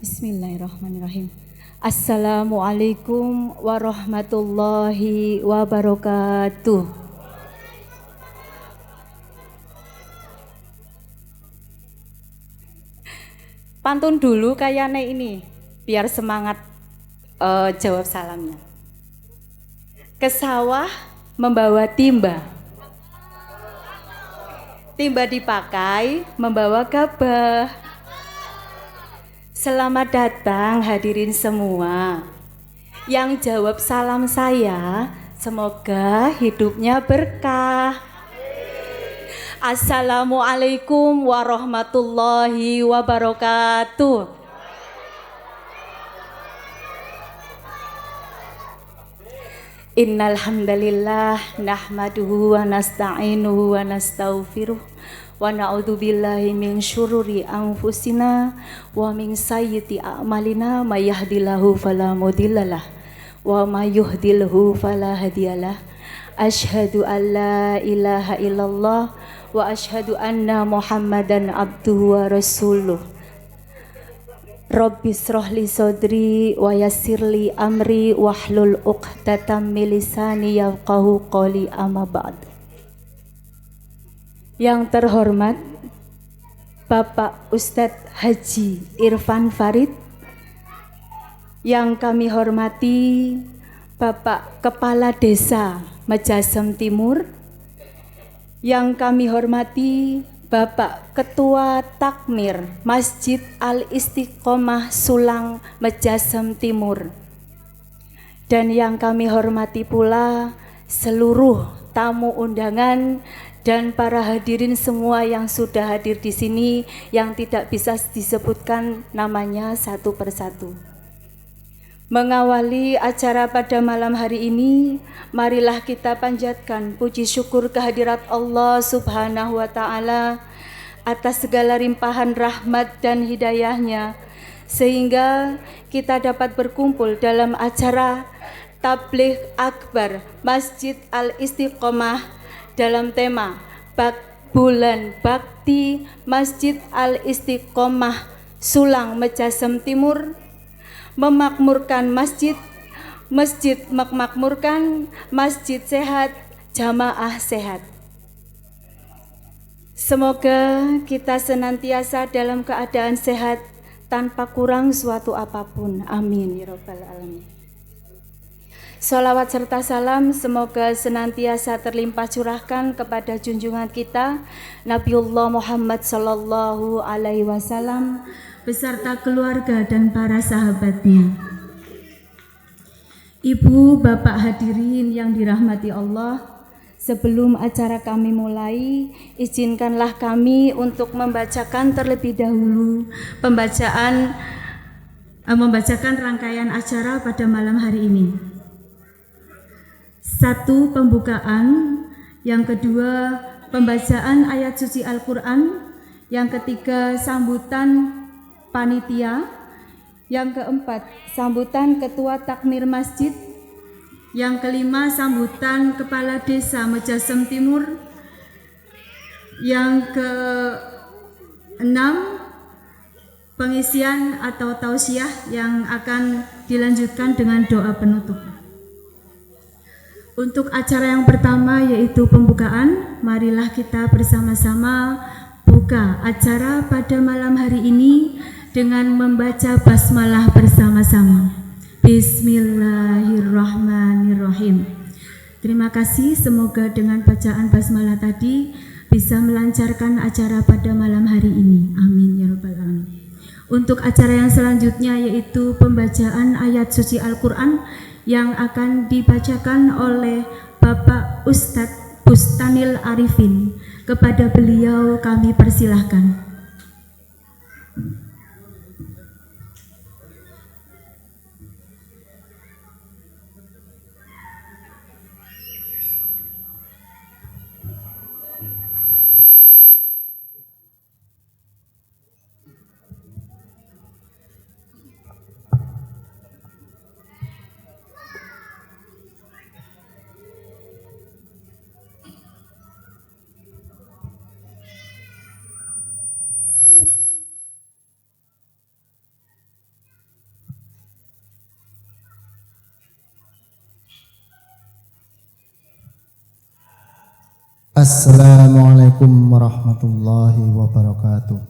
Bismillahirrahmanirrahim. Assalamualaikum warahmatullahi wabarakatuh. Pantun dulu kayaknya ini, biar semangat jawab salamnya. Ke sawah membawa timba. Timba dipakai membawa gabah. Selamat datang hadirin semua. Yang jawab salam saya, semoga hidupnya berkah. Assalamualaikum warahmatullahi wabarakatuh. Innal hamdalillah nahmaduhu wa nasta'inuhu wa nastaghfiruh wa na'udzubillahi min syururi anfusina wa min sayyiati a'malina may yahdihillahu fala mudhillalah wa may yudhlilhu fala hadiyalah. Asyhadu an la ilaha illallah wa asyhadu anna Muhammadan abduhu wa rasuluh. Rabbi shrah li sadri wa yassir li amri wahlul 'uqdatam min lisani yafqahu qawli, amma ba'd. Yang terhormat Bapak Ustadz Haji Irfan Farid, yang kami hormati Bapak Kepala Desa Mejasem Timur, yang kami hormati Bapak Ketua Takmir Masjid Al-Istiqomah Sulang Mejasem Timur, dan yang kami hormati pula seluruh tamu undangan dan para hadirin semua yang sudah hadir di sini yang tidak bisa disebutkan namanya satu persatu. Mengawali acara pada malam hari ini, marilah kita panjatkan puji syukur kehadirat Allah Subhanahu wa Ta'ala atas segala limpahan rahmat dan hidayahnya, sehingga kita dapat berkumpul dalam acara Tabligh Akbar Masjid Al-Istiqomah dalam tema Bulan Bakti Masjid Al-Istiqomah Sulang Mejasem Timur, memakmurkan masjid, masjid memakmurkan, masjid sehat, jamaah sehat. Semoga kita senantiasa dalam keadaan sehat tanpa kurang suatu apapun. Amin ya rabbal alamin. Salawat serta salam semoga senantiasa terlimpah curahkan kepada junjungan kita Nabiullah Muhammad sallallahu alaihi wasallam beserta keluarga dan para sahabatnya. Ibu, bapak hadirin yang dirahmati Allah, sebelum acara kami mulai, izinkanlah kami untuk membacakan terlebih dahulu membacakan rangkaian acara pada malam hari ini. 1. Pembukaan. Yang kedua, pembacaan ayat suci Al-Quran. Yang ketiga, sambutan panitia. Yang keempat, sambutan ketua takmir masjid. Yang kelima, sambutan kepala desa Mejasem Timur. Yang keenam, pengisian atau tausiah yang akan dilanjutkan dengan doa penutup. Untuk acara yang pertama yaitu pembukaan, marilah kita bersama-sama buka acara pada malam hari ini dengan membaca basmalah bersama-sama. Bismillahirrahmanirrahim. Terima kasih, semoga dengan bacaan basmalah tadi bisa melancarkan acara pada malam hari ini. Amin ya rabbal alamin. Untuk acara yang selanjutnya yaitu pembacaan ayat suci Al-Quran yang akan dibacakan oleh Bapak Ustadz Bustanil Arifin. Kepada beliau kami persilahkan. Assalamualaikum warahmatullahi wabarakatuh.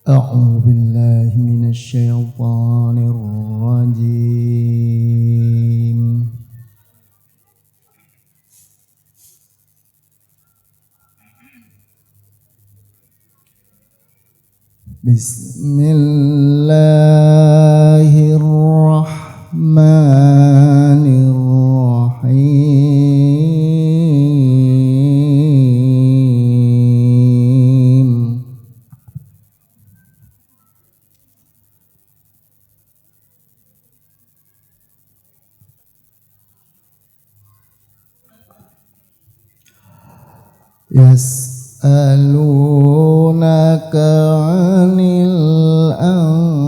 A'udzu billahi minasy syaithanir rajim. Bismillahirrahmanirrahim. yas'alunaka 'anil anfal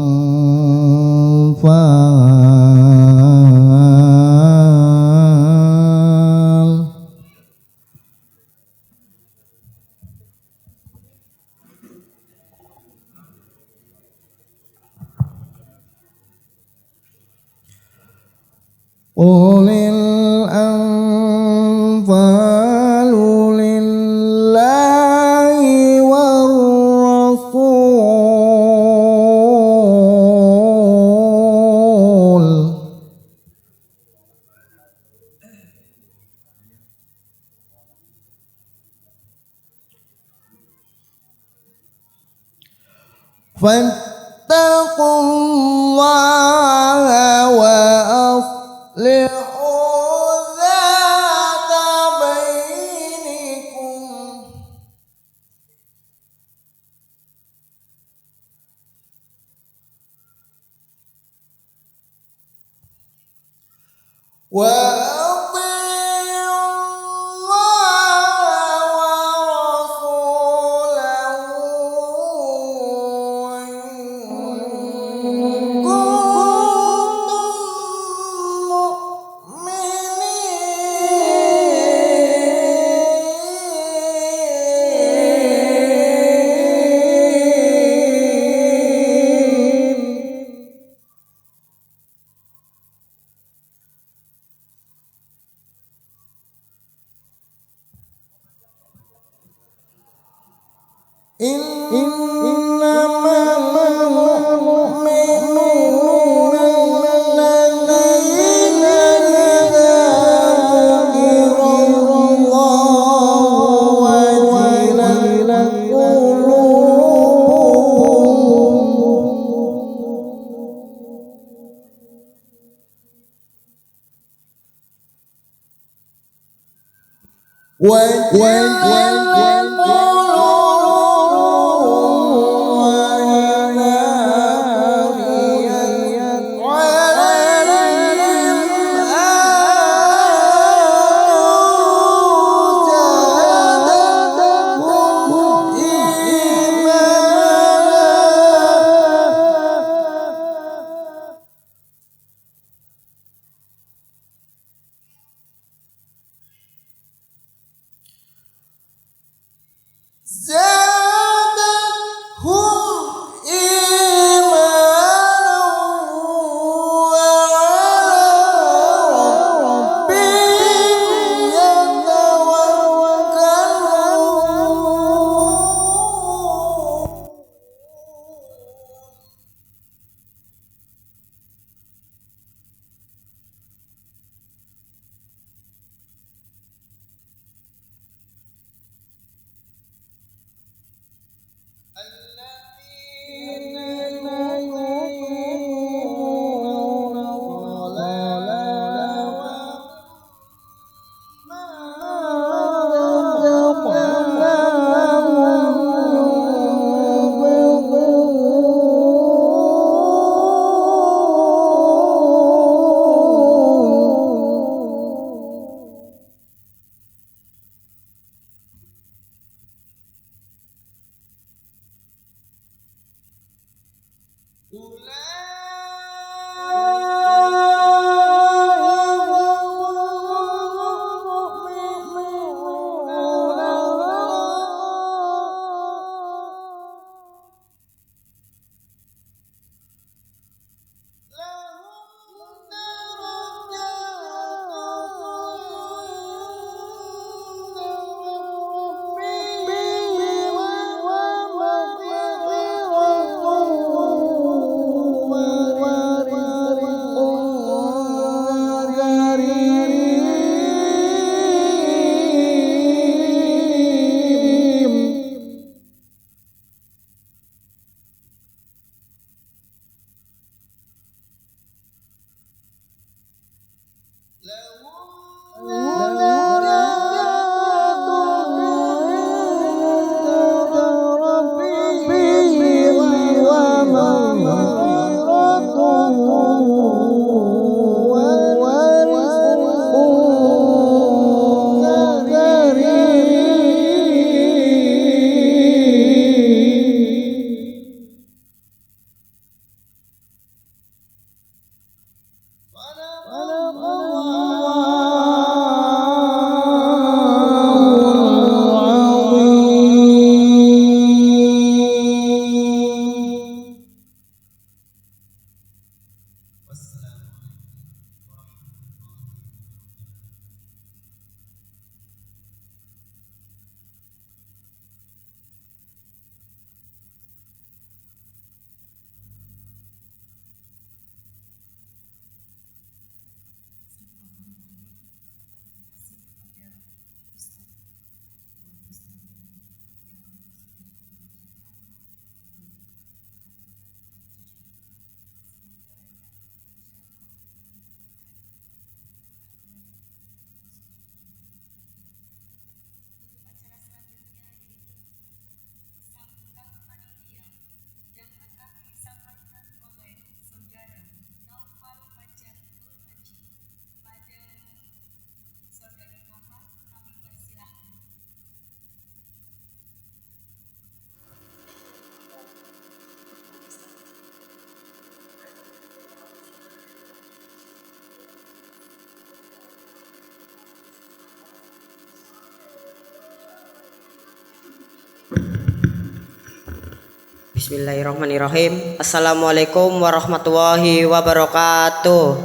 qulil anfalu lillahi war rasul fattaqullaha wa aslihu dzata bainikum wa innamal mu'minuna alladzina idza dzukirallahu wajilat Bismillahirrahmanirrahim. Assalamualaikum warahmatullahi wabarakatuh.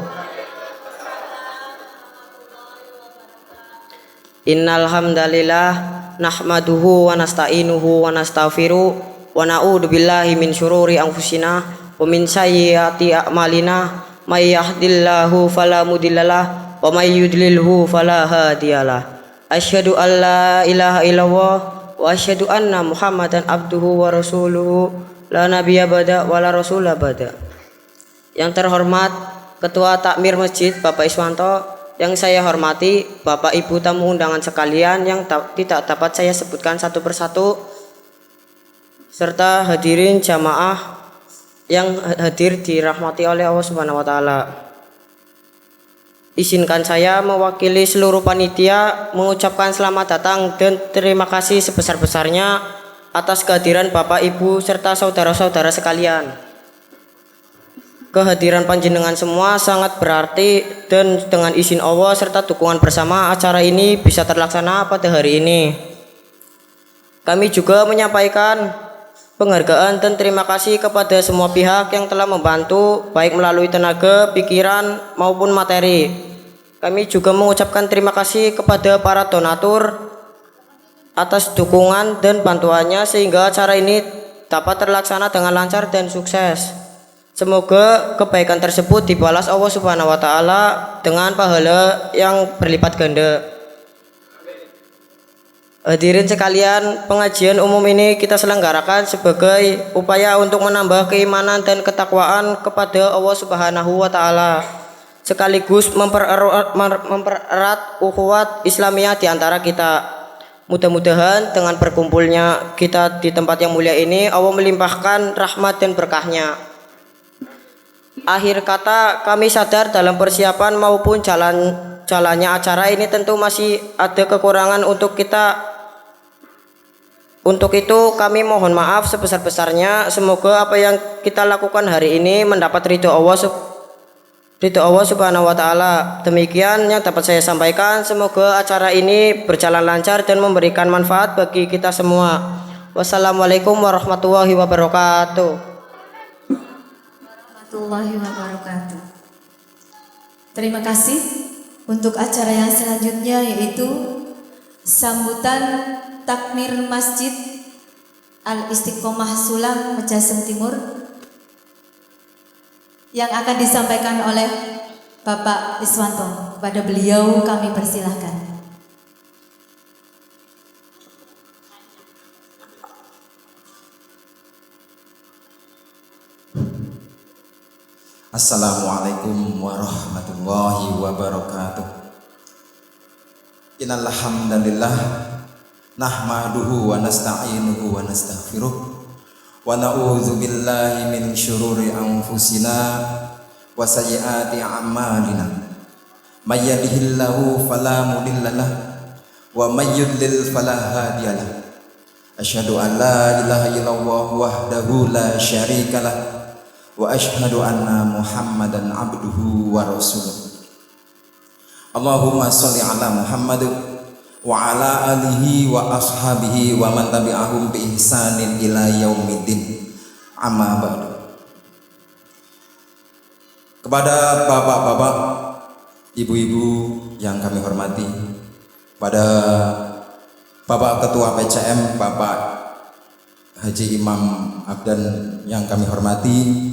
Innal hamdalillah nahmaduhu wa nasta'inuhu wa nastaghfiruh wa na'udzu billahi min syururi anfusina wa min sayyiati a'malina may yahdihillahu fala mudhillalah wa may yudlilhu fala hadiyalah. Asyhadu an la ilaha illallah wa asyhadu anna Muhammadan abduhu wa rasuluhu la nabiyya bada wa la rasula bada. Yang terhormat Ketua Takmir Masjid Bapak Iswanto, yang saya hormati Bapak Ibu tamu undangan sekalian yang tidak dapat saya sebutkan satu persatu, serta hadirin jamaah yang hadir dirahmati oleh Allah Subhanahu wa taala. Izinkan saya mewakili seluruh panitia mengucapkan selamat datang dan terima kasih sebesar-besarnya atas kehadiran Bapak Ibu serta saudara-saudara sekalian. Kehadiran panjenengan semua sangat berarti dan dengan izin Allah serta dukungan bersama acara ini bisa terlaksana pada hari ini. Kami juga menyampaikan penghargaan dan terima kasih kepada semua pihak yang telah membantu baik melalui tenaga, pikiran maupun materi. Kami juga mengucapkan terima kasih kepada para donatur atas dukungan dan bantuannya sehingga acara ini dapat terlaksana dengan lancar dan sukses. Semoga kebaikan tersebut dibalas Allah Subhanahu wa taala dengan pahala yang berlipat ganda. Hadirin sekalian, pengajian umum ini kita selenggarakan sebagai upaya untuk menambah keimanan dan ketakwaan kepada Allah Subhanahu wa taala, sekaligus mempererat ukhuwat Islamiyah di antara kita. Mudah-mudahan dengan berkumpulnya kita di tempat yang mulia ini, Allah melimpahkan rahmat dan berkahnya. Akhir kata, kami sadar dalam persiapan maupun jalannya acara ini tentu masih ada kekurangan untuk kita. Untuk itu kami mohon maaf sebesar-besarnya. Semoga apa yang kita lakukan hari ini mendapat ridho Allah Subhanahu wa taala. Demikian yang dapat saya sampaikan. Semoga acara ini berjalan lancar dan memberikan manfaat bagi kita semua. Wassalamualaikum warahmatullahi wabarakatuh. Warahmatullahi wabarakatuh. Terima kasih. Untuk acara yang selanjutnya yaitu sambutan Takmir Masjid Al-Istiqomah Sulang Mejasem Timur yang akan disampaikan oleh Bapak Iswanto. Kepada beliau kami persilahkan. Assalamualaikum warahmatullahi wabarakatuh. Innal hamdalillah nahmaduhu wa nasta'inuhu wa nastaghfiruh wa na'udzu billahi min syururi anfusina wa sayyiati a'malina. May yahdihillahu fala mudhillalah wa may yudlil fala hadiyalah. Asyhadu an la ilaha illallah wahdahu la syarikalah wa asyhadu anna Muhammadan abduhu wa rasuluh. Allahumma sholli ala Muhammad wa ala alihi wa ashabihi wa man tabi'ahum bi ihsanin ila yaumiddin. Amma ba'du. kepada bapak-bapak, ibu-ibu yang kami hormati, pada Bapak Ketua PCM, Bapak Haji Imam Abdan yang kami hormati,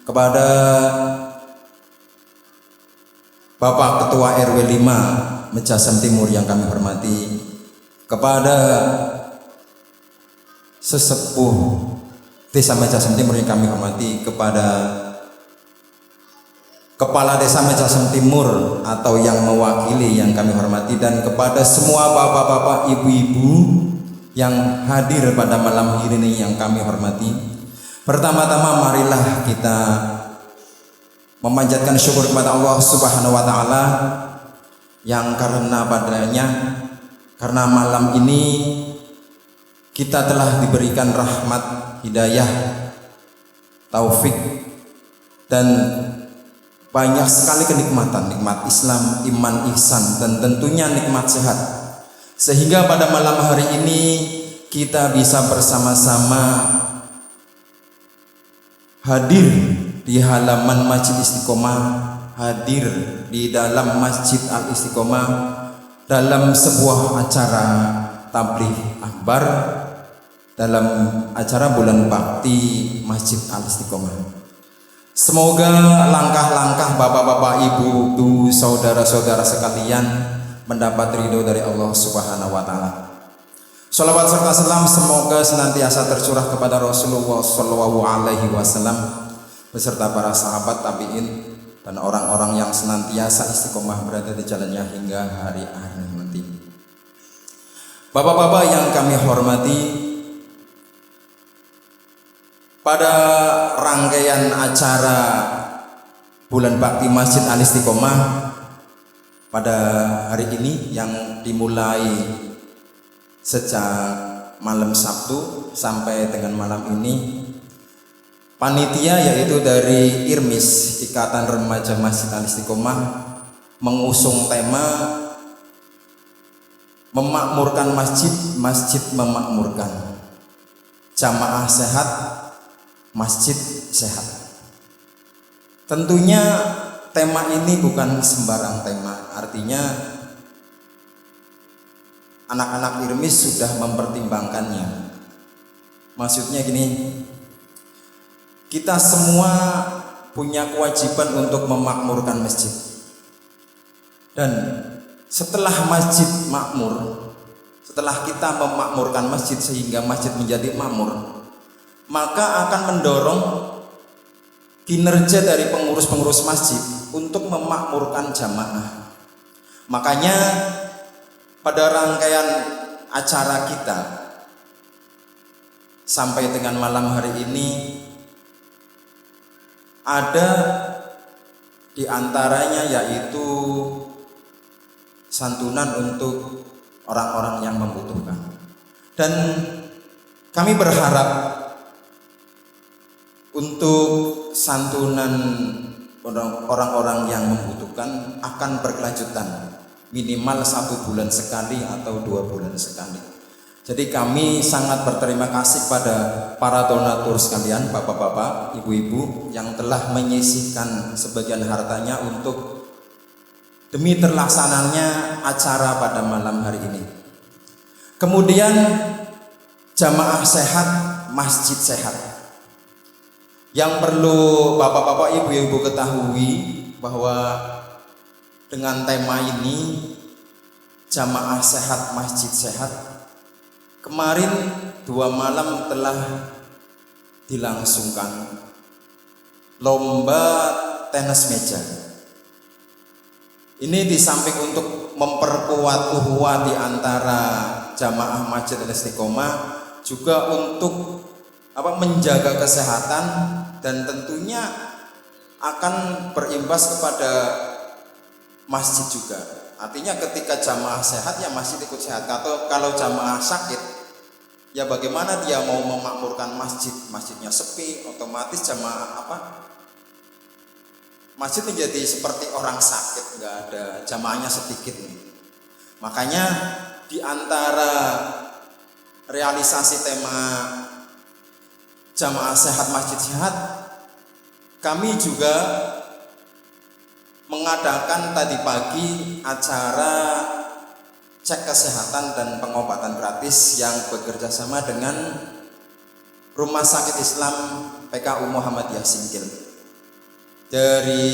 kepada Bapak Ketua RW 5 Mejasem Timur yang kami hormati, kepada sesepuh Desa Mejasem Timur yang kami hormati, kepada Kepala Desa Mejasem Timur atau yang mewakili yang kami hormati, dan kepada semua bapak-bapak, ibu-ibu yang hadir pada malam hari ini yang kami hormati. Pertama-tama marilah kita memanjatkan syukur kepada Allah Subhanahu wa taala yang karena malam ini kita telah diberikan rahmat, hidayah, taufik, dan banyak sekali kenikmatan, nikmat Islam, iman, ihsan, dan tentunya nikmat sehat. Sehingga pada malam hari ini kita bisa bersama-sama hadir di halaman Masjid Istiqomah, hadir di dalam Masjid Al Istiqomah dalam sebuah acara tabligh akbar, dalam acara bulan bakti Masjid Al Istiqomah. Semoga langkah-langkah bapak-bapak, ibu-ibu, saudara-saudara sekalian mendapat ridho dari Allah Subhanahu wa taala. Shalawat serta salam semoga senantiasa tercurah kepada Rasulullah Shallallahu alaihi wasallam beserta para sahabat, tabi'in, dan orang-orang yang senantiasa istiqomah berada di jalannya hingga hari akhir nanti. Bapak-bapak yang kami hormati, pada rangkaian acara bulan bakti Masjid Al Istiqomah pada hari ini yang dimulai sejak malam Sabtu sampai dengan malam ini, panitia yaitu dari IRMIS, Ikatan Remaja Masjid Al Istiqomah, mengusung tema memakmurkan masjid, masjid memakmurkan, jamaah sehat, masjid sehat. Tentunya tema ini bukan sembarang tema, artinya anak-anak IRMIS sudah mempertimbangkannya. Maksudnya gini, kita semua punya kewajiban untuk memakmurkan masjid, dan setelah masjid makmur, setelah kita memakmurkan masjid sehingga masjid menjadi makmur, maka akan mendorong kinerja dari pengurus-pengurus masjid untuk memakmurkan jamaah. Makanya pada rangkaian acara kita sampai dengan malam hari ini ada di antaranya yaitu santunan untuk orang-orang yang membutuhkan, dan kami berharap untuk santunan orang-orang yang membutuhkan akan berkelanjutan, minimal 1 bulan sekali atau 2 bulan sekali. Jadi kami sangat berterima kasih pada para donatur sekalian, bapak-bapak, ibu-ibu yang telah menyisihkan sebagian hartanya untuk demi terlaksananya acara pada malam hari ini. Kemudian jamaah sehat, masjid sehat. Yang perlu bapak-bapak, ibu-ibu ketahui bahwa dengan tema ini, jamaah sehat, masjid sehat, kemarin 2 malam telah dilangsungkan lomba tenis meja. Ini di samping untuk memperkuat ukhuwah di antara jamaah Masjid Al Istiqomah, juga untuk menjaga kesehatan, dan tentunya akan berimbas kepada masjid juga. Artinya ketika jamaah sehat ya masjid ikut sehat. Atau kalau jamaah sakit ya bagaimana dia mau memakmurkan masjid, masjidnya sepi, otomatis jamaah masjid menjadi seperti orang sakit, nggak ada jamaahnya sedikit nih. Makanya di antara realisasi tema jamaah sehat, masjid sehat, kami juga mengadakan tadi pagi acara cek kesehatan dan pengobatan gratis yang bekerja sama dengan Rumah Sakit Islam PKU Muhammadiyah Singkil. Dari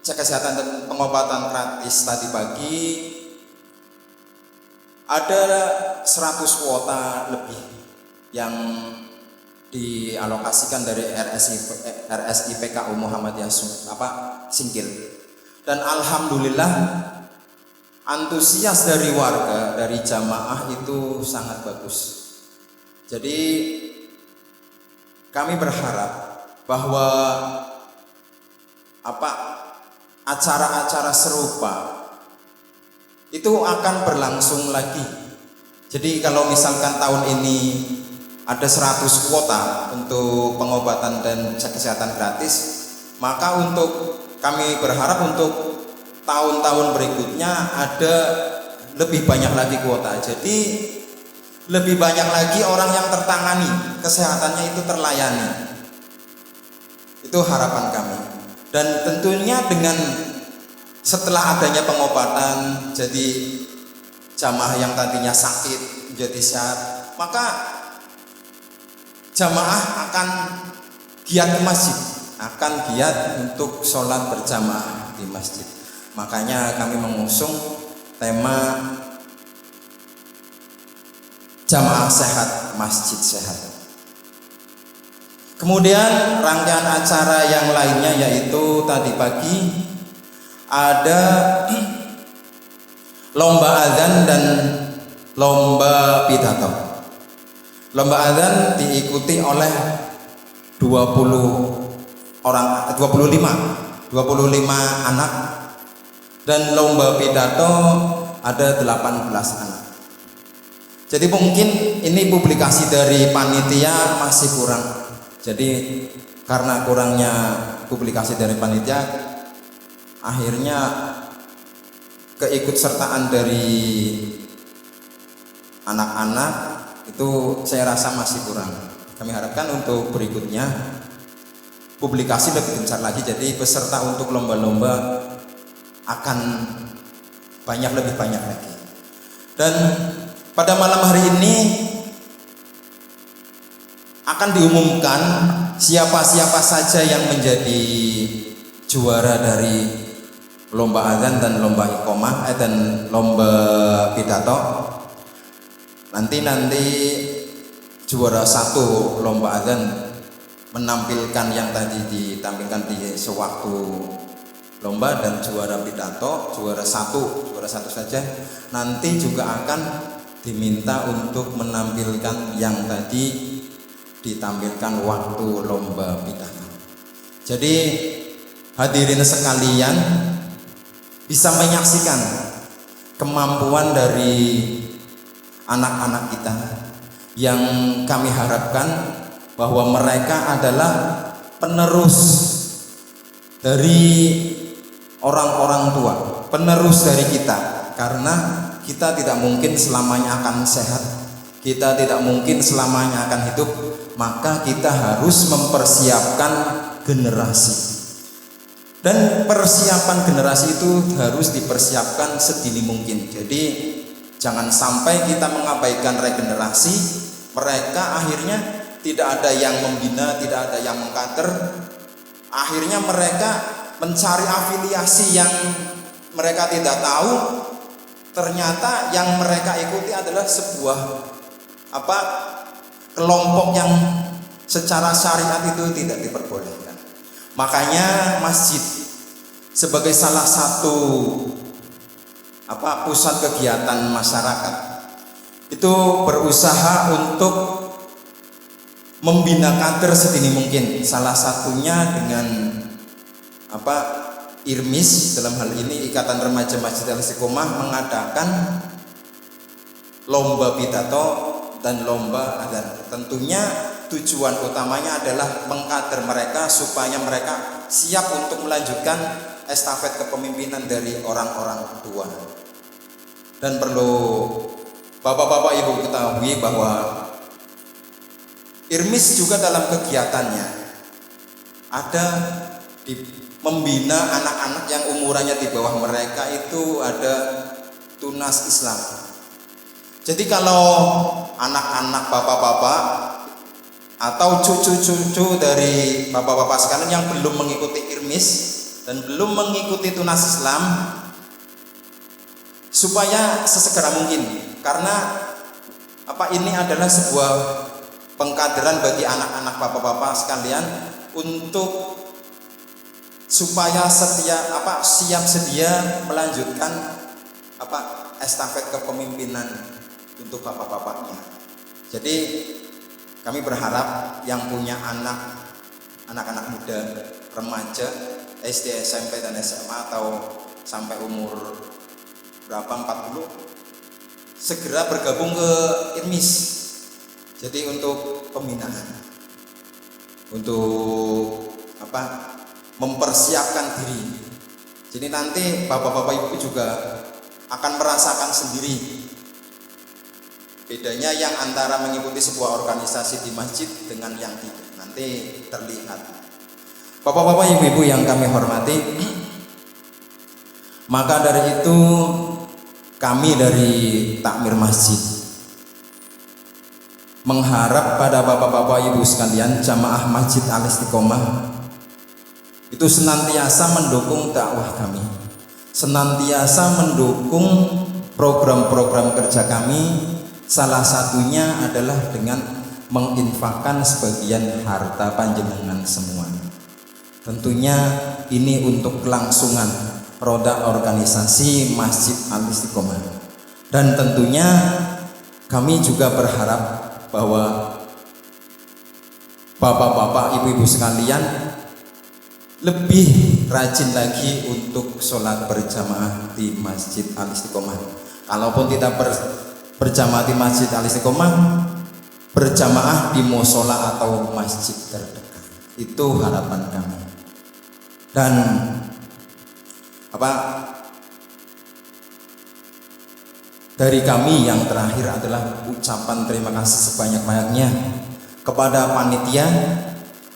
cek kesehatan dan pengobatan gratis tadi pagi ada 100 kuota lebih yang dialokasikan dari RSI PKU Muhammadiyah Singkil. Dan alhamdulillah antusias dari warga, dari jamaah itu sangat bagus. Jadi kami berharap bahwa acara-acara serupa itu akan berlangsung lagi. Jadi kalau misalkan tahun ini ada 100 kuota untuk pengobatan dan cek kesehatan gratis, maka kami berharap untuk tahun-tahun berikutnya ada lebih banyak lagi kuota. Jadi lebih banyak lagi orang yang tertangani, kesehatannya itu terlayani. Itu harapan kami. Dan tentunya dengan setelah adanya pengobatan, jadi jamaah yang tadinya sakit menjadi sehat, maka jamaah akan giat ke masjid, akan giat untuk sholat berjamaah di masjid. Makanya kami mengusung tema jamaah sehat, masjid sehat. Kemudian rangkaian acara yang lainnya yaitu tadi pagi ada lomba adzan dan lomba pidato. Lomba adzan diikuti oleh 25 anak dan lomba pidato ada 18 anak. Jadi mungkin ini publikasi dari panitia masih kurang. Jadi karena kurangnya publikasi dari panitia, akhirnya keikutsertaan dari anak-anak itu saya rasa masih kurang. Kami harapkan untuk berikutnya publikasi lebih besar lagi, jadi peserta untuk lomba-lomba akan lebih banyak lagi. Dan pada malam hari ini akan diumumkan siapa-siapa saja yang menjadi juara dari lomba adzan dan lomba iqomah dan lomba pidato. Nanti juara 1 lomba adzan menampilkan yang tadi ditampilkan di sewaktu lomba, dan juara pidato juara satu saja nanti juga akan diminta untuk menampilkan yang tadi ditampilkan waktu lomba pidato. Jadi hadirin sekalian bisa menyaksikan kemampuan dari anak-anak kita yang kami harapkan bahwa mereka adalah penerus dari orang-orang tua, penerus dari kita, karena kita tidak mungkin selamanya akan sehat, kita tidak mungkin selamanya akan hidup, maka kita harus mempersiapkan generasi. Dan persiapan generasi itu harus dipersiapkan sedini mungkin. Jadi jangan sampai kita mengabaikan regenerasi, mereka akhirnya tidak ada yang membina, tidak ada yang mengkader. Akhirnya mereka mencari afiliasi yang mereka tidak tahu. Ternyata yang mereka ikuti adalah sebuah kelompok yang secara syariat itu tidak diperbolehkan. Makanya masjid sebagai salah satu pusat kegiatan masyarakat itu berusaha untuk membina kader sedini mungkin. Salah satunya dengan IRMIS, dalam hal ini Ikatan Remaja Masjid Al-Istiqomah, mengadakan lomba pidato dan lomba adzan. Tentunya tujuan utamanya adalah mengkader mereka supaya mereka siap untuk melanjutkan estafet kepemimpinan dari orang-orang tua. Dan perlu bapak-bapak ibu ketahui bahwa IRMIS juga dalam kegiatannya ada membina anak-anak yang umurannya di bawah mereka itu ada tunas Islam. Jadi kalau anak-anak bapak-bapak atau cucu-cucu dari bapak-bapak sekalian yang belum mengikuti irmis dan belum mengikuti tunas Islam, supaya sesegera mungkin, karena ini adalah sebuah pengkaderan bagi anak-anak bapak-bapak sekalian untuk supaya siap sedia melanjutkan estafet kepemimpinan untuk bapak-bapaknya. Jadi kami berharap yang punya anak-anak muda, remaja, SD, SMP dan SMA atau sampai umur berapa 40 segera bergabung ke IRMIS. Jadi untuk pembinaan, untuk mempersiapkan diri. Jadi nanti bapak-bapak ibu juga akan merasakan sendiri bedanya yang antara mengikuti sebuah organisasi di masjid dengan yang tidak. Nanti terlihat. Bapak-bapak ibu-ibu yang kami hormati, maka dari itu kami dari Takmir Masjid mengharap pada bapak-bapak ibu sekalian jamaah Masjid Al-Istiqomah itu senantiasa mendukung dakwah kami, senantiasa mendukung program-program kerja kami. Salah satunya adalah dengan menginfakkan sebagian harta panjenengan semua. Tentunya ini untuk kelangsungan roda organisasi Masjid Al-Istiqomah. Dan tentunya kami juga berharap bahwa bapak-bapak, ibu-ibu sekalian lebih rajin lagi untuk sholat berjamaah di Masjid Al-Istiqomah. Kalaupun tidak berjamaah di Masjid Al-Istiqomah, berjamaah di musola atau masjid terdekat. Itu harapan kami. Dan dari kami yang terakhir adalah ucapan terima kasih sebanyak-banyaknya kepada panitia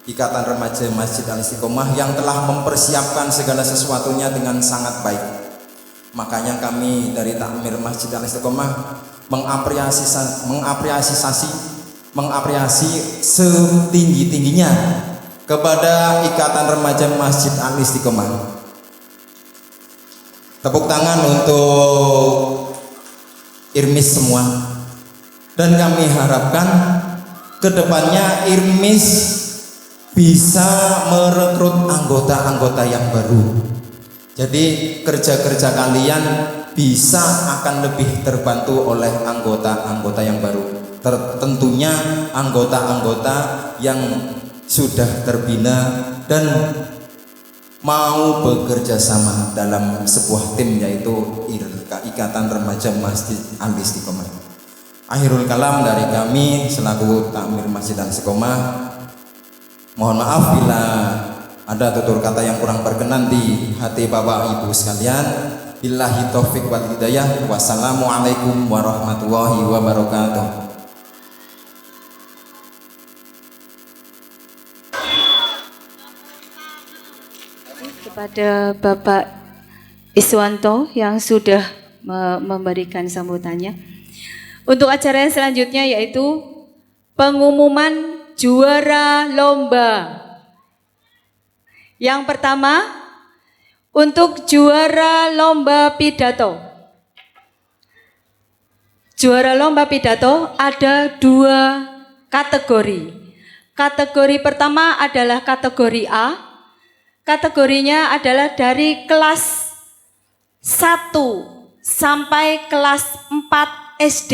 Ikatan Remaja Masjid Al-Istiqomah yang telah mempersiapkan segala sesuatunya dengan sangat baik. Makanya kami dari Takmir Masjid Al-Istiqomah mengapresiasi setinggi-tingginya kepada Ikatan Remaja Masjid Al-Istiqomah. Tepuk tangan untuk IRMIS semua. Dan kami harapkan kedepannya IRMIS bisa merekrut anggota-anggota yang baru. Jadi kerja-kerja kalian bisa akan lebih terbantu oleh anggota-anggota yang baru. Tentunya anggota-anggota yang sudah terbina dan mau bekerja sama dalam sebuah tim, yaitu Ikatan Remaja Masjid Al-Istiqomah. Akhirul kalam dari kami selaku Takmir Masjid Al-Istiqomah. Mohon maaf bila ada tutur kata yang kurang berkenan di hati Bapak Ibu sekalian. Billahi taufik wal hidayah. Wassalamualaikum warahmatullahi wabarakatuh. Kepada Bapak Iswanto yang sudah memberikan sambutannya. Untuk acara yang selanjutnya yaitu pengumuman juara lomba. Yang pertama, untuk juara lomba pidato. Juara lomba pidato ada 2 kategori. Kategori pertama adalah kategori A. Kategorinya adalah dari kelas 1 sampai kelas 4 SD.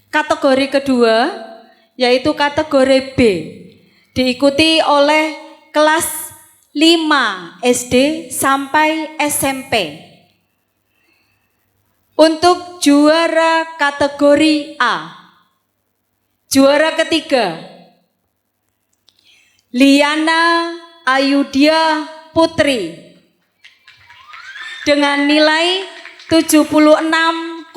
Kategori kedua yaitu kategori B, diikuti oleh kelas 5 SD sampai SMP. Untuk juara kategori A, juara ketiga Liana Ayudia Putri dengan nilai 76,5.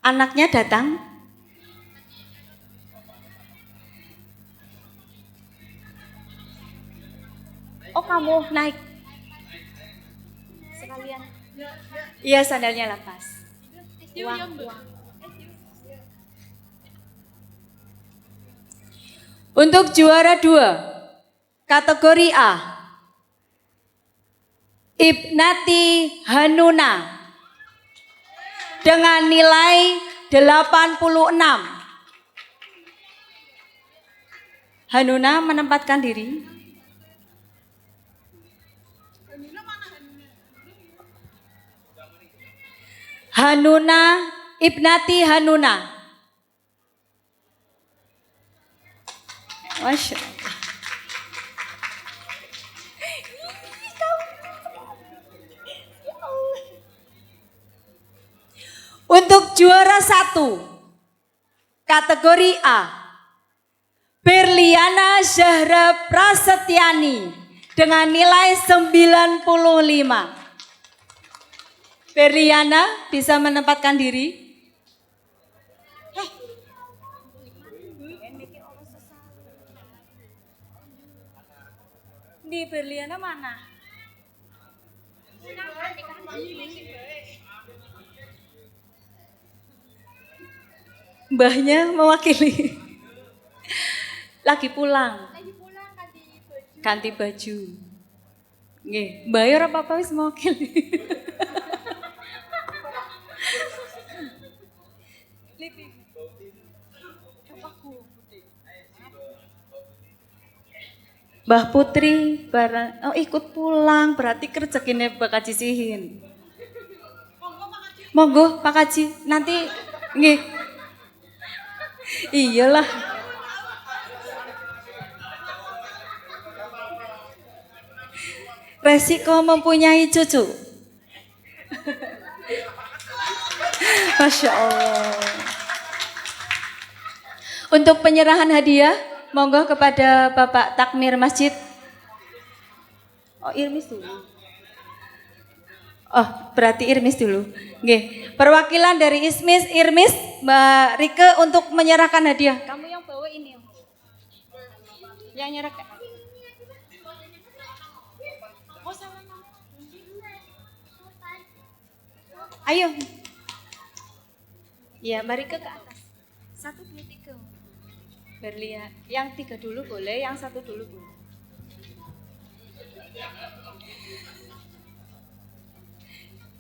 Anaknya datang. Oh kamu naik. Sekalian. Iya sandalnya lepas. Uang. Untuk juara 2 kategori A, Ibnati Hanuna dengan nilai 86. Hanuna menempatkan diri. Hanuna, Ibnati Hanuna. Masya Allah. Untuk juara 1 kategori A, Berliana Zahra Prasetyani dengan nilai 95. Berliana bisa menempatkan diri. Di Berliana mana? Mbahnya mewakili. Lagi pulang. Ganti baju. Nggih, bayar apa wis mewakili. Mbah Putri barang ikut pulang, berarti rezekinya Pak Haji Sihin. Monggo Pak Haji, nanti nggih. Iyalah. Resiko mempunyai cucu. Masya Allah. Untuk penyerahan hadiah, monggo kepada Bapak Takmir Masjid. Oh, Irmis dulu. Oh, berarti Irmis dulu. Nggih, perwakilan dari Irmis, Mbak Rike untuk menyerahkan hadiah. Kamu yang bawa ini. Yang nyerahkan. Oh, sama. Ayo. Ya, Mbak Rike ke atas. 1, 2, 3. Berlian, yang 3 dulu boleh, yang 1 dulu boleh.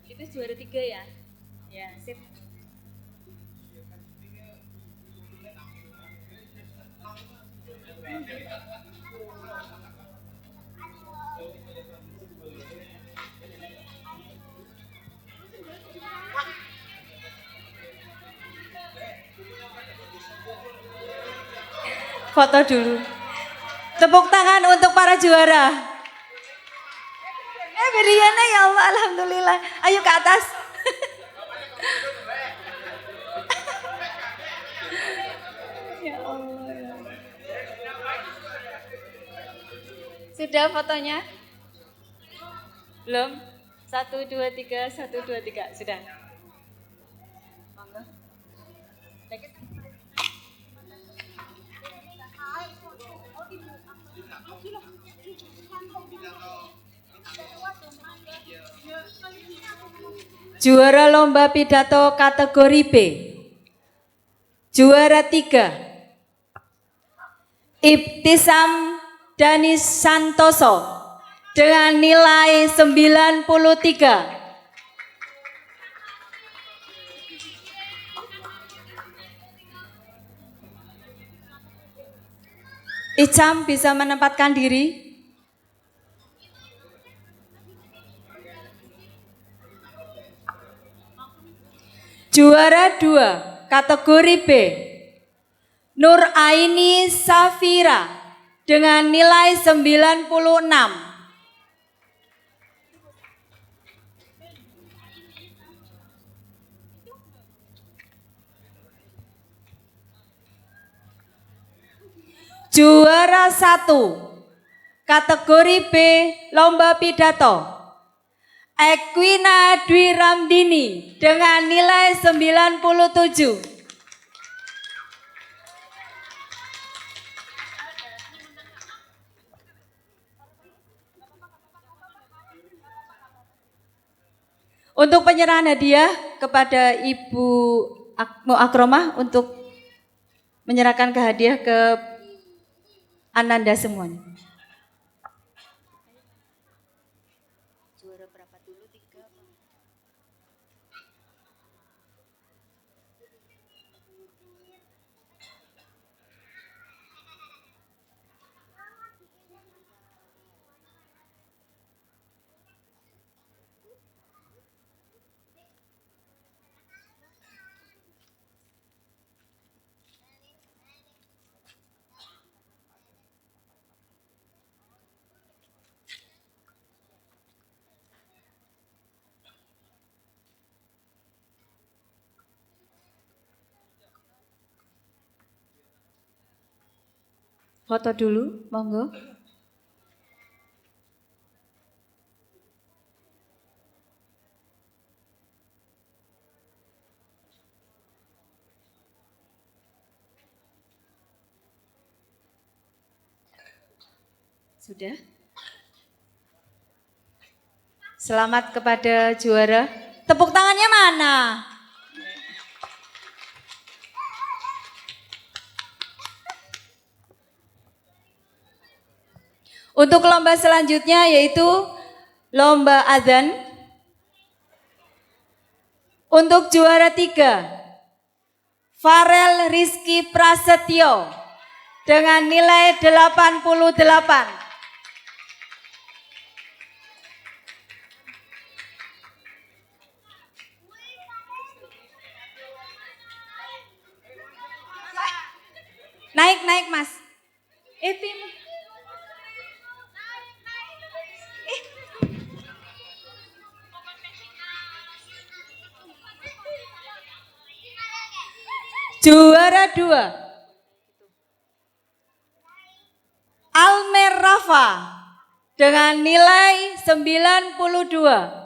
Itu juara 3 ya? Ya, sip. Foto dulu. Tepuk tangan untuk para juara. Berliana ya Allah, alhamdulillah. Ayo ke atas. Ya Allah. Sudah fotonya? Belum? 1, 2, 3, 1, 2, 3. Sudah. Monggo. Juara lomba pidato kategori B. Juara 3. Ibtisam Danis Santoso dengan nilai 93. Icam bisa menempatkan diri. Juara 2 kategori B, Nur Aini Safira dengan nilai 96. Juara 1 kategori B lomba pidato, Equina Dwi Ramdini dengan nilai 97. Untuk penyerahan hadiah kepada Ibu Akromah untuk menyerahkan ke hadiah ke Ananda semuanya. Juara berapa dulu? 3. Foto dulu, monggo. Sudah? Selamat kepada juara. Tepuk tangannya mana? Untuk lomba selanjutnya yaitu lomba adzan. Untuk juara 3, Farel Rizky Prasetyo dengan nilai 88. Naik Mas. Juara 2, Almer Rafa dengan nilai 92.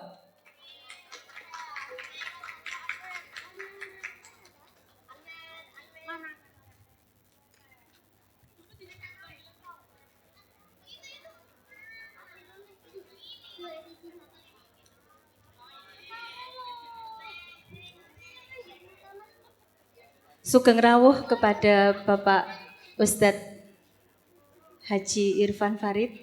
Sugeng rawuh kepada Bapak Ustadz Haji Irfan Farid.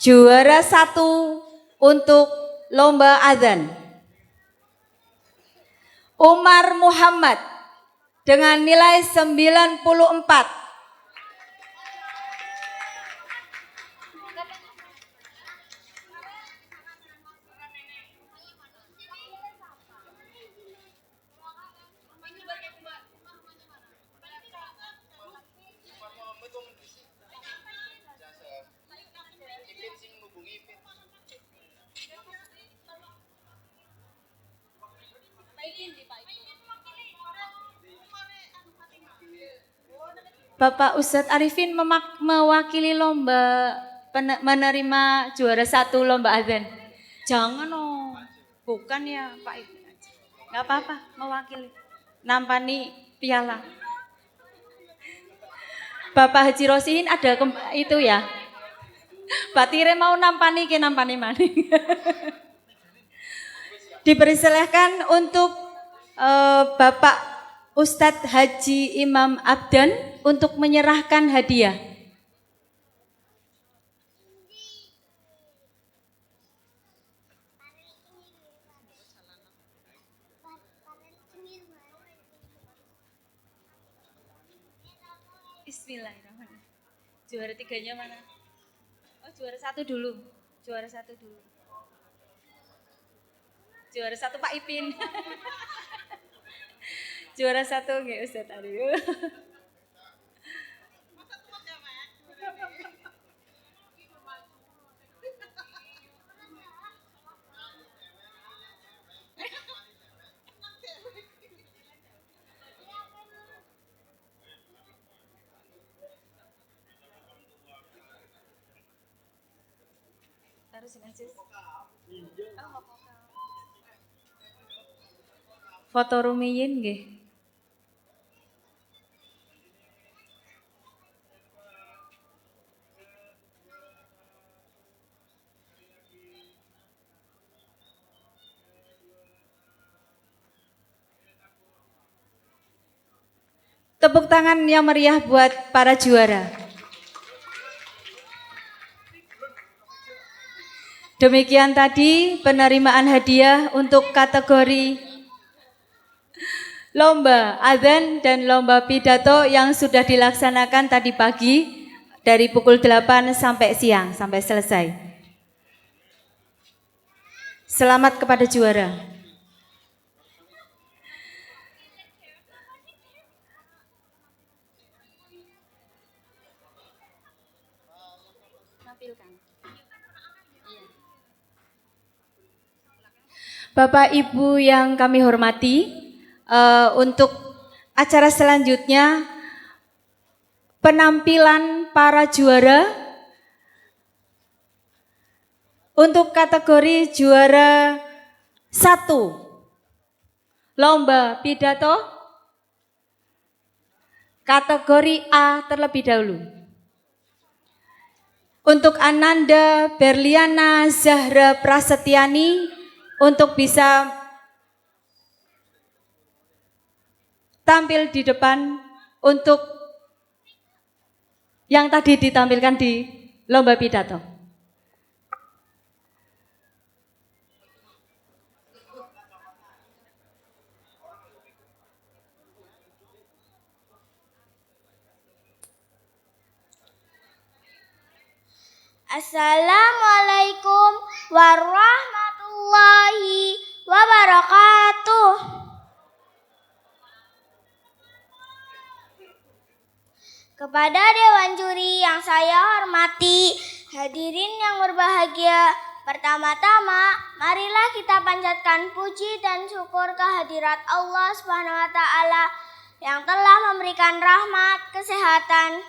Juara 1 untuk lomba adzan, Umar Muhammad dengan nilai 94. Bapak Ustadz Arifin mewakili lomba menerima juara 1 lomba adzan. Jangan bukan ya Pak Ibu. Gak apa-apa, mewakili. Nampani piala. Bapak Haji Rosihin ada itu ya. Pak Tire mau nampani maning. Dipersilahkan untuk Bapak Ustadz Haji Imam Abdan untuk menyerahkan hadiah. Bismillahirrahmanirrahim. Juara 3-nya mana? Oh, juara 1 dulu. Juara 1 dulu. Juara 1 Pak Ipin. Juara 1 nggih Ustadz Arif. Taruh sini aja. Foto rumiyin nggih. Tepuk tangan yang meriah buat para juara. Demikian tadi penerimaan hadiah untuk kategori lomba adzan dan lomba pidato yang sudah dilaksanakan tadi pagi dari pukul 8 sampai siang, sampai selesai. Selamat kepada juara. Bapak Ibu yang kami hormati, untuk acara selanjutnya penampilan para juara untuk kategori juara 1 lomba pidato kategori A terlebih dahulu. Untuk Ananda Berliana Zahra Prasetyani untuk bisa tampil di depan untuk yang tadi ditampilkan di lomba pidato. Assalamualaikum warahmatullahi wabarakatuh. Kepada Dewan Juri yang saya hormati, hadirin yang berbahagia, pertama-tama marilah kita panjatkan puji dan syukur kehadirat Allah Subhanahu wa taala yang telah memberikan rahmat, kesehatan,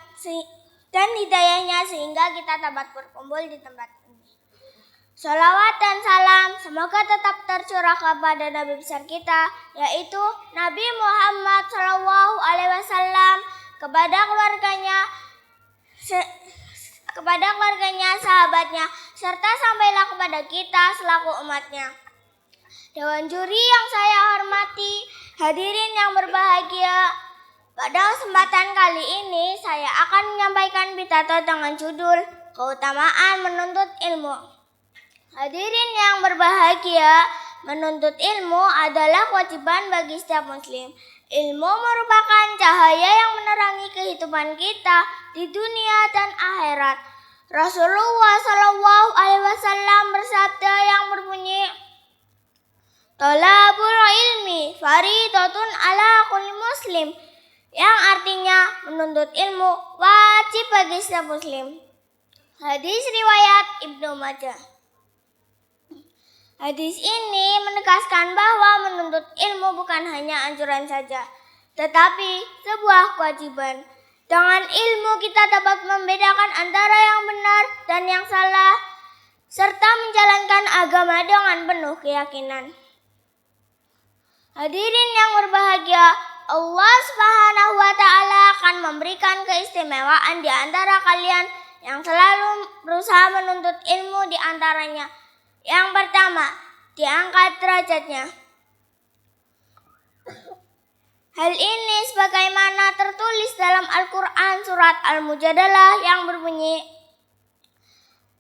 dan hidayahnya sehingga kita dapat berkumpul di tempat ini. Salawat dan salam semoga tetap tercurah kepada Nabi besar kita, yaitu Nabi Muhammad SAW, kepada keluarganya, sahabatnya, serta sampailah kepada kita selaku umatnya. Dewan juri yang saya hormati, hadirin yang berbahagia, pada kesempatan kali ini saya akan menyampaikan pidato dengan judul Keutamaan Menuntut Ilmu. Hadirin yang berbahagia, menuntut ilmu adalah kewajiban bagi setiap muslim. Ilmu merupakan cahaya yang menerangi kehidupan kita di dunia dan akhirat. Rasulullah SAW bersabda yang berbunyi, Thalabul ilmi faridatun ala kulli muslim, yang artinya menuntut ilmu wajib bagi setiap muslim. Hadis riwayat Ibnu Majah. Hadis ini menegaskan bahwa menuntut ilmu bukan hanya anjuran saja, tetapi sebuah kewajiban. Dengan ilmu kita dapat membedakan antara yang benar dan yang salah, serta menjalankan agama dengan penuh keyakinan. Hadirin yang berbahagia, Allah Subhanahu wa taala akan memberikan keistimewaan di antara kalian yang selalu berusaha menuntut ilmu di antaranya. Yang pertama, diangkat derajatnya. Hal ini sebagaimana tertulis dalam Al-Qur'an surat Al-Mujadalah yang berbunyi,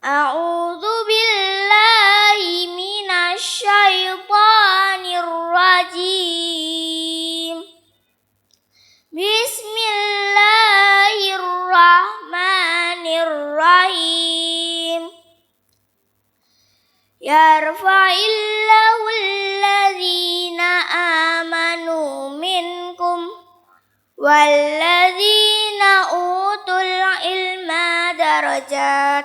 A'udzu billahi minasyaitonir rajim. Bismillahirrahmanirrahim. Yarfa'illahu alladhina amanu minkum walladzina utul ilma darajat.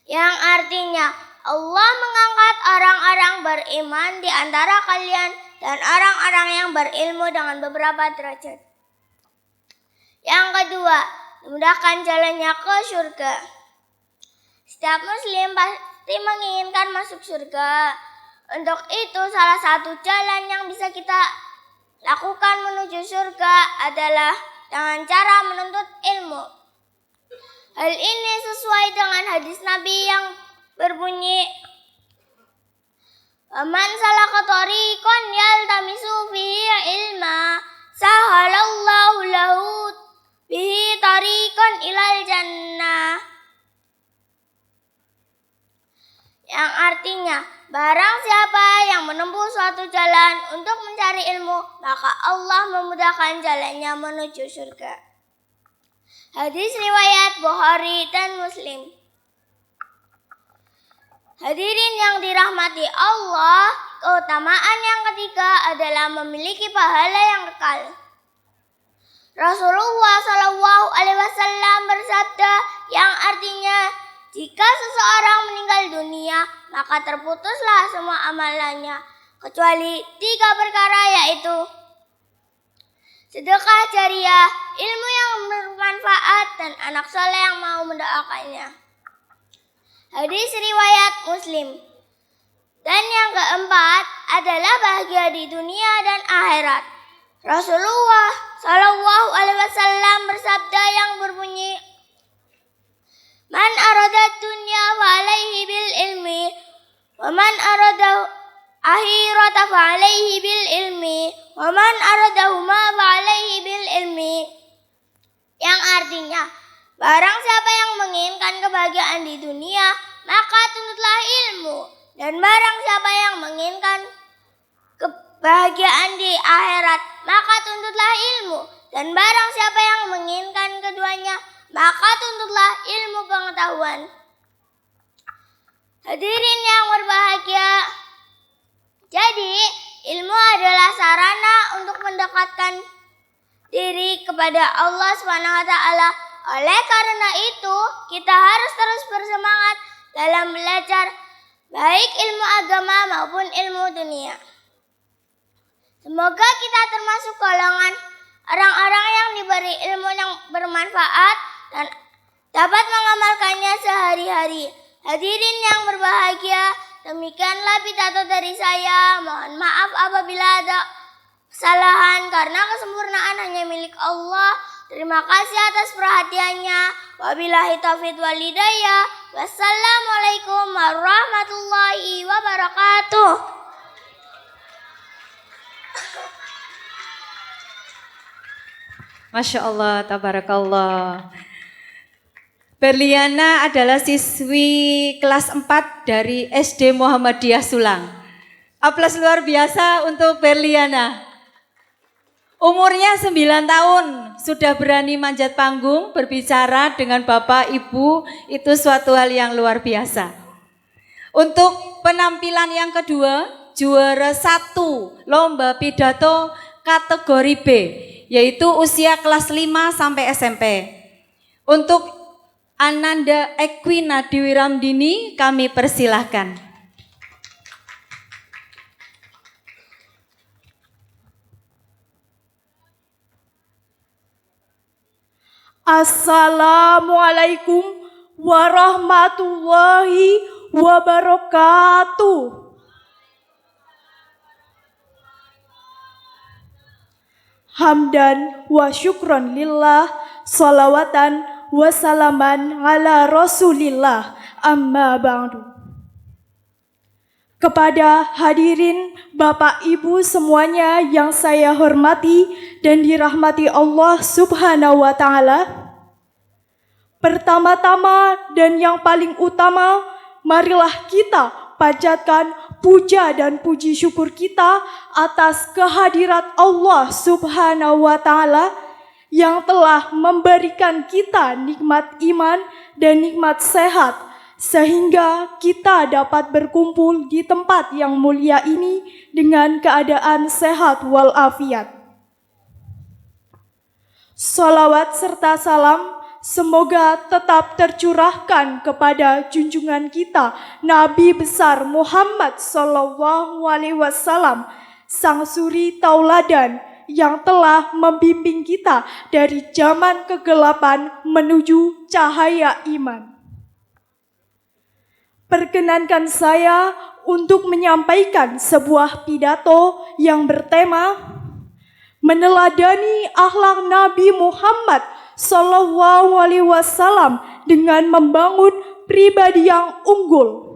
Yang artinya Allah mengangkat orang-orang beriman di antara kalian dan orang-orang yang berilmu dengan beberapa derajat. Yang kedua, memudahkan jalannya ke surga. Setiap muslim pasti menginginkan masuk surga. Untuk itu salah satu jalan yang bisa kita lakukan menuju surga adalah dengan cara menuntut ilmu. Hal ini sesuai dengan hadis Nabi yang berbunyi, Man salaka tariqan yaltamisu fihi ilma, sahalallahu lahu bihi tariqan ilal jannah. Yang artinya, barang siapa yang menempuh suatu jalan untuk mencari ilmu, maka Allah memudahkan jalannya menuju surga. Hadis riwayat Bukhari dan Muslim. Hadirin yang dirahmati Allah, keutamaan yang ketiga adalah memiliki pahala yang kekal. Rasulullah SAW bersabda yang artinya, jika seseorang meninggal dunia, maka terputuslah semua amalannya, kecuali 3 perkara, yaitu sedekah jariah, ilmu yang bermanfaat, dan anak soleh yang mau mendoakannya. Hadis riwayat Muslim. Dan yang keempat adalah bahagia di dunia dan akhirat. Rasulullah SAW bersabda yang berbunyi, Man arada dunya fa alaihi bil ilmi, wa man arada akhirata fa alaihi bil ilmi, wa man aradahuma fa alaihi bil ilmi. Yang artinya, barang siapa yang menginginkan kebahagiaan di dunia, maka tuntutlah ilmu. Dan barang siapa yang menginginkan kebahagiaan di akhirat, maka tuntutlah ilmu. Dan barang siapa yang menginginkan keduanya, maka tuntutlah ilmu pengetahuan. Hadirin yang berbahagia, jadi ilmu adalah sarana untuk mendekatkan diri kepada Allah SWT. Oleh karena itu, kita harus terus bersemangat dalam belajar, baik ilmu agama maupun ilmu dunia. Semoga kita termasuk golongan orang-orang yang diberi ilmu yang bermanfaat dan dapat mengamalkannya sehari-hari. Hadirin yang berbahagia, demikianlah pidato dari saya. Mohon maaf apabila ada kesalahan, karena kesempurnaan hanya milik Allah. Terima kasih atas perhatiannya. Wabillahi taufiq wal hidayah. Wassalamualaikum warahmatullahi wabarakatuh. Masya Allah, tabarakallah. Berliana adalah siswi kelas 4 dari SD Muhammadiyah Sulang. Aplaus luar biasa untuk Berliana. Umurnya 9 tahun, sudah berani manjat panggung, berbicara dengan Bapak Ibu, itu suatu hal yang luar biasa. Untuk penampilan yang kedua, juara 1 lomba pidato kategori B, yaitu usia kelas 5 sampai SMP. Untuk Ananda Equina Dewi Ramdini kami persilahkan. Assalamualaikum warahmatullahi wabarakatuh. Hamdan wa syukron lillah, salawatan wa salaman ala rasulillah, amma ba'du. Kepada hadirin Bapak Ibu semuanya yang saya hormati dan dirahmati Allah Subhanahu wa Ta'ala, pertama-tama dan yang paling utama, marilah kita panjatkan puja dan puji syukur kita atas kehadirat Allah Subhanahu wa Ta'ala yang telah memberikan kita nikmat iman dan nikmat sehat, sehingga kita dapat berkumpul di tempat yang mulia ini dengan keadaan sehat walafiat. Salawat serta salam semoga tetap tercurahkan kepada junjungan kita Nabi besar Muhammad SAW, sang suri tauladan yang telah membimbing kita dari zaman kegelapan menuju cahaya iman. Perkenankan saya untuk menyampaikan sebuah pidato yang bertema meneladani akhlak Nabi Muhammad SAW dengan membangun pribadi yang unggul.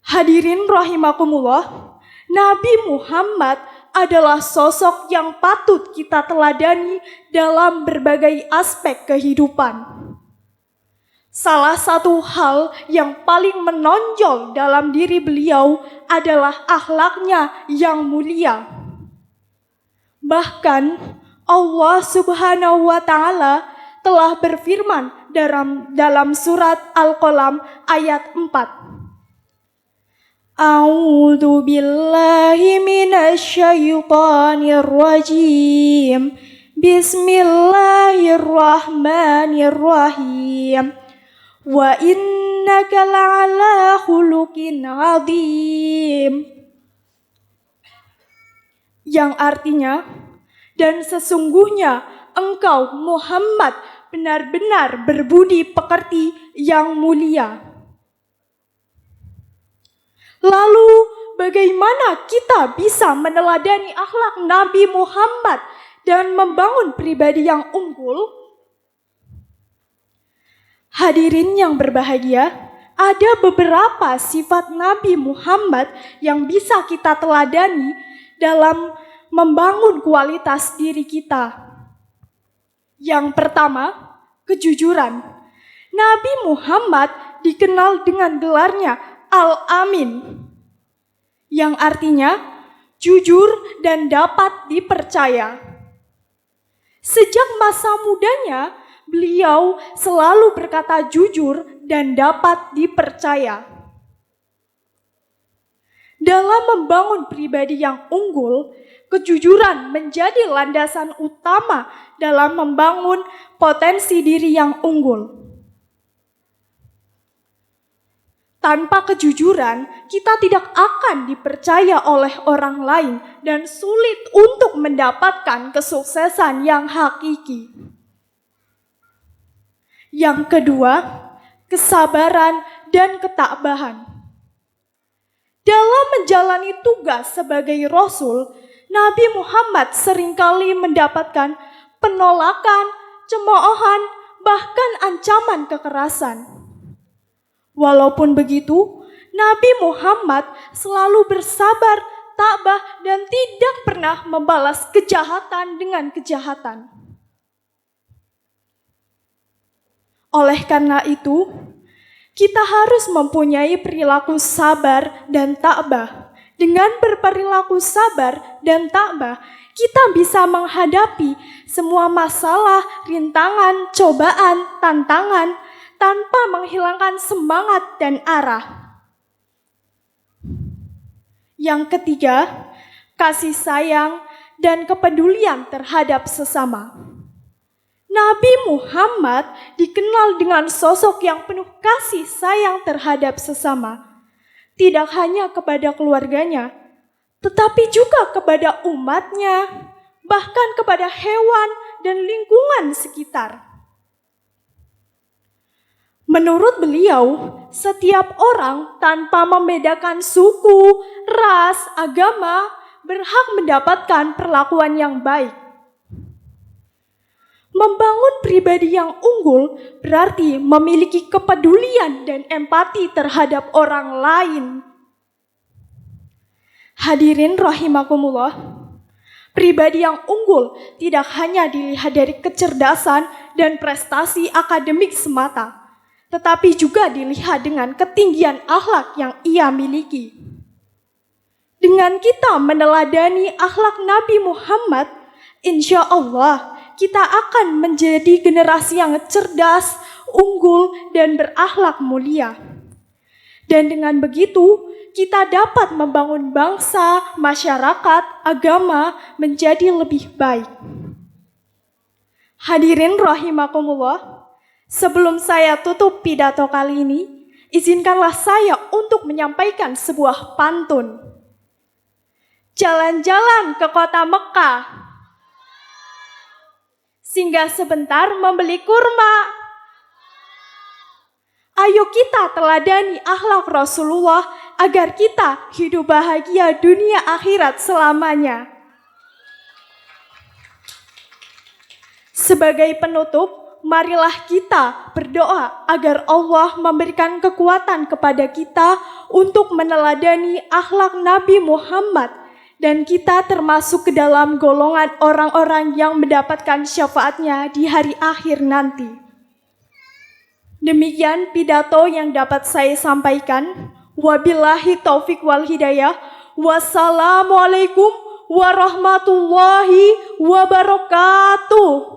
Hadirin rahimakumullah, Nabi Muhammad adalah sosok yang patut kita teladani dalam berbagai aspek kehidupan. Salah satu hal yang paling menonjol dalam diri beliau adalah akhlaknya yang mulia. Bahkan Allah Subhanahu wa Ta'ala telah berfirman dalam surat Al-Qalam ayat 4. A'udzu billahi minasyaitonir rajim. Bismillahirrahmanirrahim. Wa innaka la'ala khuluqin 'adzim. Yang artinya, dan sesungguhnya engkau Muhammad benar-benar berbudi pekerti yang mulia. Lalu bagaimana kita bisa meneladani akhlak Nabi Muhammad dan membangun pribadi yang unggul? Hadirin yang berbahagia, ada beberapa sifat Nabi Muhammad yang bisa kita teladani dalam membangun kualitas diri kita. Yang pertama, kejujuran. Nabi Muhammad dikenal dengan gelarnya Al-Amin, yang artinya jujur dan dapat dipercaya. Sejak masa mudanya, beliau selalu berkata jujur dan dapat dipercaya. Dalam membangun pribadi yang unggul, kejujuran menjadi landasan utama dalam membangun potensi diri yang unggul. Tanpa kejujuran, kita tidak akan dipercaya oleh orang lain dan sulit untuk mendapatkan kesuksesan yang hakiki. Yang kedua, kesabaran dan ketakbahan. Dalam menjalani tugas sebagai Rasul, Nabi Muhammad seringkali mendapatkan penolakan, cemoohan, bahkan ancaman kekerasan. Walaupun begitu, Nabi Muhammad selalu bersabar, tabah, dan tidak pernah membalas kejahatan dengan kejahatan. Oleh karena itu, kita harus mempunyai perilaku sabar dan takbah. Dengan berperilaku sabar dan takbah, kita bisa menghadapi semua masalah, rintangan, cobaan, tantangan tanpa menghilangkan semangat dan arah. Yang ketiga, kasih sayang dan kepedulian terhadap sesama. Nabi Muhammad dikenal dengan sosok yang penuh kasih sayang terhadap sesama. Tidak hanya kepada keluarganya, tetapi juga kepada umatnya, bahkan kepada hewan dan lingkungan sekitar. Menurut beliau, setiap orang tanpa membedakan suku, ras, agama berhak mendapatkan perlakuan yang baik. Membangun pribadi yang unggul berarti memiliki kepedulian dan empati terhadap orang lain. Hadirin rahimakumullah, pribadi yang unggul tidak hanya dilihat dari kecerdasan dan prestasi akademik semata, tetapi juga dilihat dengan ketinggian akhlak yang ia miliki. Dengan kita meneladani akhlak Nabi Muhammad, insya Allah kita akan menjadi generasi yang cerdas, unggul, dan berakhlak mulia. Dan dengan begitu, kita dapat membangun bangsa, masyarakat, agama menjadi lebih baik. Hadirin rahimakumullah, sebelum saya tutup pidato kali ini, izinkanlah saya untuk menyampaikan sebuah pantun. Jalan-jalan ke kota Mekah, singgah sebentar membeli kurma. Ayo kita teladani akhlak Rasulullah agar kita hidup bahagia dunia akhirat selamanya. Sebagai penutup, marilah kita berdoa agar Allah memberikan kekuatan kepada kita untuk meneladani akhlak Nabi Muhammad dan kita termasuk ke dalam golongan orang-orang yang mendapatkan syafaatnya di hari akhir nanti. Demikian pidato yang dapat saya sampaikan. Wabillahi taufik wal hidayah. Wassalamualaikum warahmatullahi wabarakatuh.